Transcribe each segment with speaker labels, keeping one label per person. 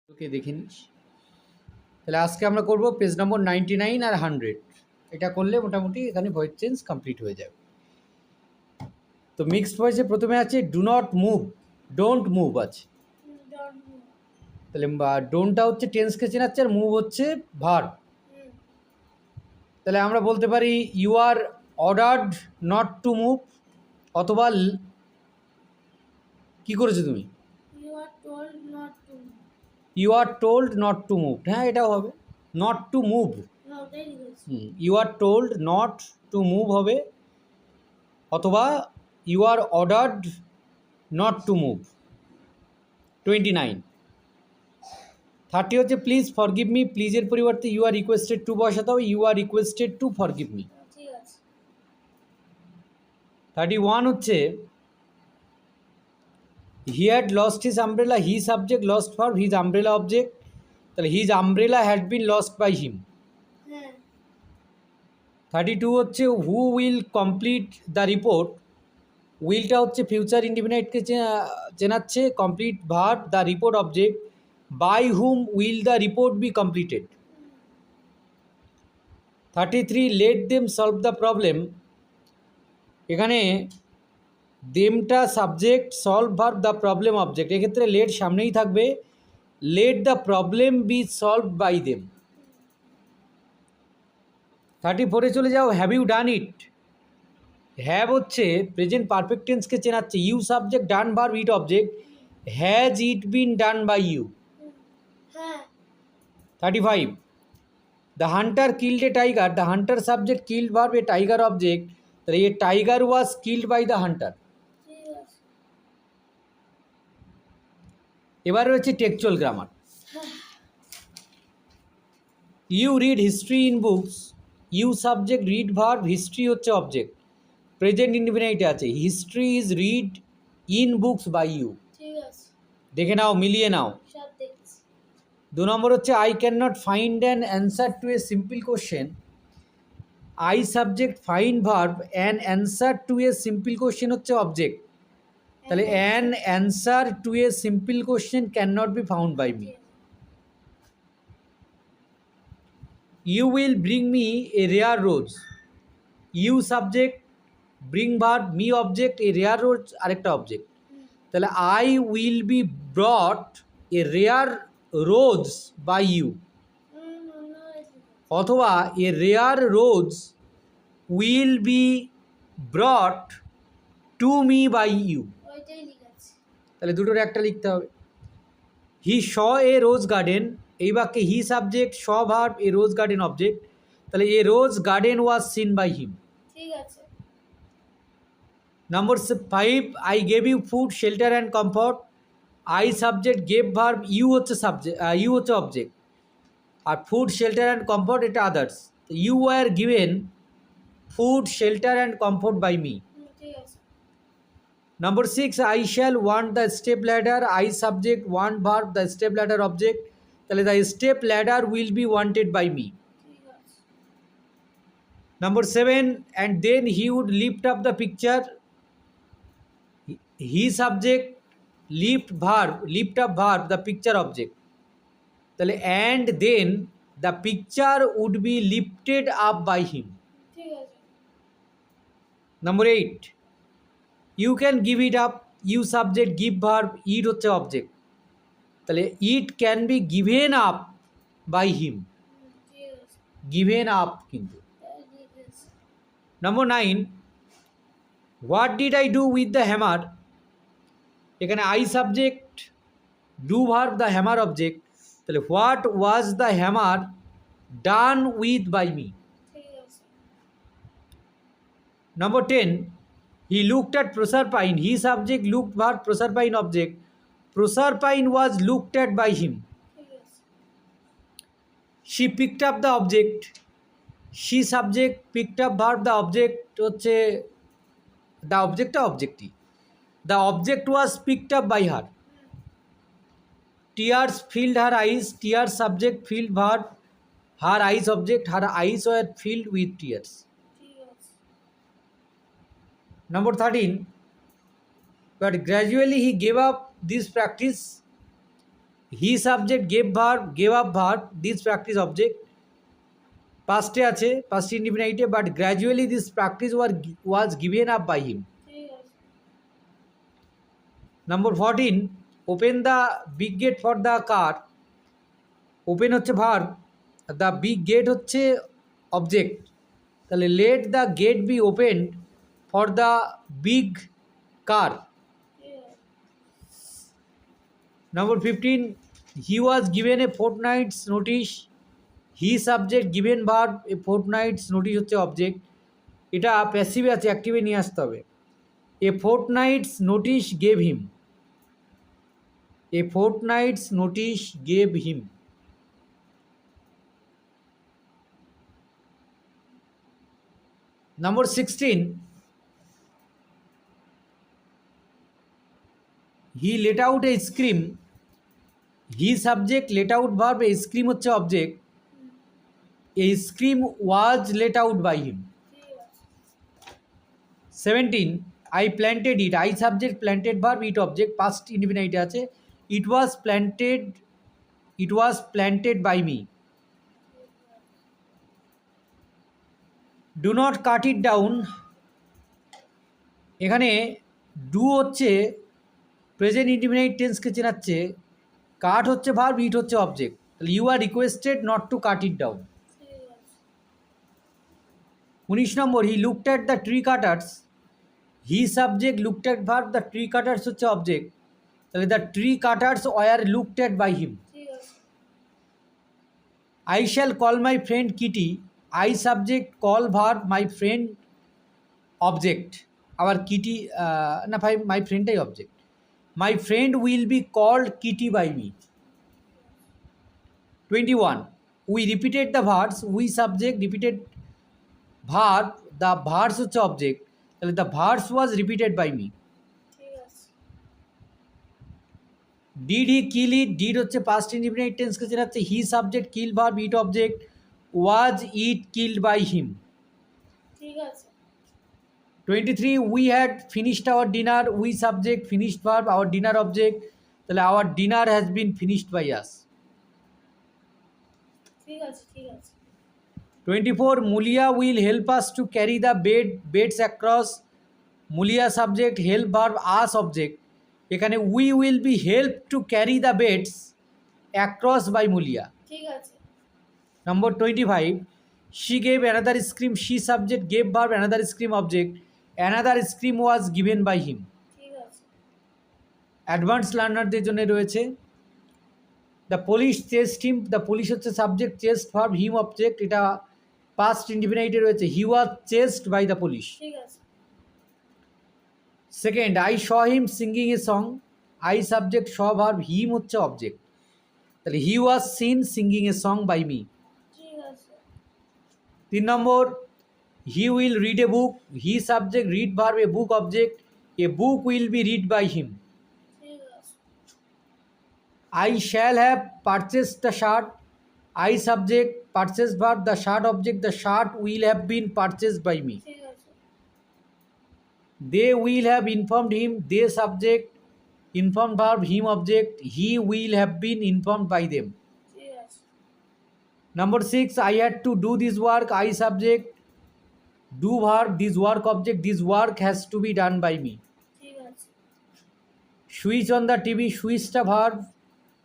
Speaker 1: ওকে দেখে নিস। তাহলে আজকে আমরা করব পেজ নম্বর 99 আর 100। এটা করলে মোটামুটি এখানে ভয়েস চেঞ্জ কমপ্লিট হয়ে যাবে। তো মিক্সড ভয়েসে প্রথমে আছে do not move, don't move আছে। তাহলে ডোন্টটা হচ্ছে টেন্সকে চেনাচ্ছে আর মুভ হচ্ছে ভার্ব। তাহলে আমরা বলতে পারি you are ordered not to move, অথবা কি করেছো তুমি, you are told not to move. হ্যাঁ, এটাও হবে not to move. You are told not to move হবে, অথবা you are ordered not to move. 29। 30 হচ্ছে প্লিজ ফরগিভ মি, প্লিজের পরিবর্তে ইউ আর রিকোয়েস্টেড টু বসাতে হবে, you are requested to forgive me. 31 হচ্ছে he had lost his umbrella, he subject lost verb, his umbrella object. তাহলে his umbrella had been lost by him. 32 হচ্ছে who will complete the report, উইলটা হচ্ছে future ইনডিফিনাইটকে চেনাচ্ছে, complete verb, the report object, by whom will the report be completed. 33 let them solve the problem, এখানে দেমটা subject, solve verb, the problem object. এক্ষেত্রে let সামনেই থাকবে, let the problem be solve by them. 34-এ চলে যাও, have you done it. Have হচ্ছে present perfect টেন্সকে চেনাচ্ছে, you subject, done verb, it object, has it been done by you. 35 the hunter killed a tiger, the hunter subject, killed verb, a tiger object. তাহলে a tiger was killed by the hunter. এবার রয়েছে textual grammar. You read history in books, you subject, read verb, history হচ্ছে object, present ইনডিফিনাইটে আছে, history is read in books by you. দেখে নাও, মিলিয়ে নাও। 2 নম্বর হচ্ছে I can not find an answer to a simple question, I subject, find verb, an answer to a simple question হচ্ছে object. তাহলে an answer to a simple question can not be found by me. You will bring me a rare rose, you subject, bring verb, me object, A rare rose আরেকটা object. তাহলে I will be brought a rare rose by you, অথবা a rare rose will be brought to me by you. তাহলে দুটোর একটা লিখতে হবে। হি শ এ rose garden, এই বাক্যে he subject, saw verb, a rose garden object. তাহলে a rose garden was seen by him. Number 5 I gave you food, shelter and comfort, I subject, gave verb, you হচ্ছে subject, you হচ্ছে object, আর food, shelter and comfort এটা others. You are given food, shelter and comfort by me. Number 6 I shall want the step ladder, I subject, want verb, the step ladder object. তাহলে the step ladder will be wanted by me. Number 7 and then he would lift up the picture, he subject, lift verb, lift up verb, the picture object. তাহলে and then the picture would be lifted up by him. Number 8 you can give it up, you subject, give verb, it হচ্ছে object. তাহলে it can be given up by him, given up কিন্তু। Number 9 what did I do with the hammer, এখানে I subject, do verb, the hammer object. তাহলে what was the hammer done with by me. Number 10 he looked at Proserpine, he subject, looked verb, Proserpine object, Proserpine was looked at by him. She picked up the object, she subject, picked up verb, the object হচ্ছে the object objectই, the object was picked up by her. Tears filled her eyes, tears subject, filled verb, her eyes object, her eyes were filled with tears. Number 13 but gradually he gave up this practice, he subject gave verb, gave up verb, this practice object. পাস্টে আছে, past ইনডিফিনাইটে, but gradually this practice was given up by him. Number 14, open the big gate for the car. Open হচ্ছে verb, the big gate হচ্ছে object, তাহলে let the gate be open for the big car. Number 15, he was given a fortnight's notice. He subject, given verb, a fortnight's notice হচ্ছে object. এটা প্যাসিভে আছে, অ্যাক্টিভে নিয়ে আসতে হবে। A fortnight's notice gave him. A fortnight's notice gave him. Number 16, he let out a scream. He subject, let out verb, a scream হচ্ছে object. A scream was let out by him. 17, I planted it. I subject, planted verb, it object, past indefinite আছে। It was planted by me. Do not cut it down। এখানে do হচ্ছে present indefinite টেন্সকে চেনাচ্ছে, cut হচ্ছে verb, it হচ্ছে object, তাহলে you are requested not to cut it down. 19 number, he looked at the tree cutters. He subject, looked at verb, the tree cutters হচ্ছে object, তাহলে the tree cutters were looked at by him. I shall call my friend Kitty. I subject, call verb, my friend object, আবার Kitty না ভাই, মাই ফ্রেন্ডটাই object. My friend will be called Kitty by me. 21, we repeated the verbs. We subject, repeated verb, the verbs হচ্ছে object, তাহলে the verbs was repeated by me. Did he kill it. Did হচ্ছে past indefinite টেন্সকে চেনাচ্ছে। He subject, kill verb, it object, was it killed by him. 23, we had finished our dinner. We subject, finished verb, our dinner object, তাহলে our dinner has been finished by us. 24, Mulia will help us to carry the beds across. Mulia subject, help verb, us object, এখানে we will be help to carry the beds across by Mulia. Number 25, she gave another scream. She subject, gave verb, another scream object, another scream was given by him. Advance লার্নারদের জন্য রয়েছে। The police chased him. The police হচ্ছে subject, chased verb, him object, এটা past ইনডিফিনাইটে রয়েছে। He was chased by the police. Second, I saw him singing a song. I subject, saw verb, him হচ্ছে object, তাহলে he was seen singing a song by me. 3 number, he will read a book. He subject, read verb, a book object, a book will be read by him. I shall have purchased the shirt. I subject, purchased verb, the shirt object, the shirt will have been purchased by me. They will have informed him. They subject, informed verb, him object, he will have been informed by them. Number 6, I had to do this work. I subject, do verb, this work object, this work has to be done by me. Switch on the TV, switch the verb,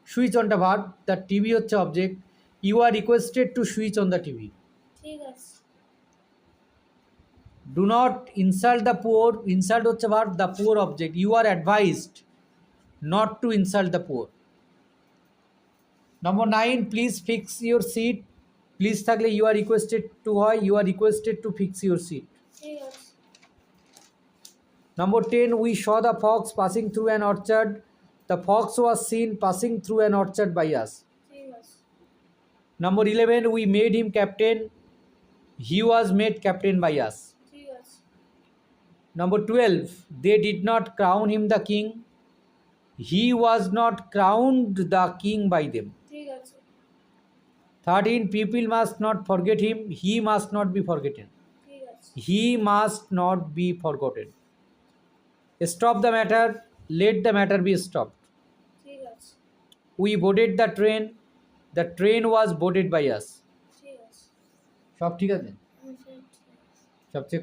Speaker 1: switch অনটা verb, the TV হচ্ছে object, you are requested to switch on the TV. Do not insult the poor. Insult হচ্ছে verb, the poor object, you are advised not to insult the poor. Number 9, please fix your seat. Please থাকলে you are requested to হয়, you are requested to fix your seat. Number 10, we saw the fox passing through an orchard. The fox was seen passing through an orchard by us. Number 11, we made him captain. He was made captain by us. Number 12, they did not crown him the king. He was not crowned the king by them. 13, people must not forget him. He must not be forgotten. He must not be forgotten. Stop the matter. Let the matter be stopped. We boarded the train was boarded by us.
Speaker 2: ঠিক আছে।
Speaker 1: সব ঠিক আছে?
Speaker 2: ঠিক আছে।
Speaker 1: সব check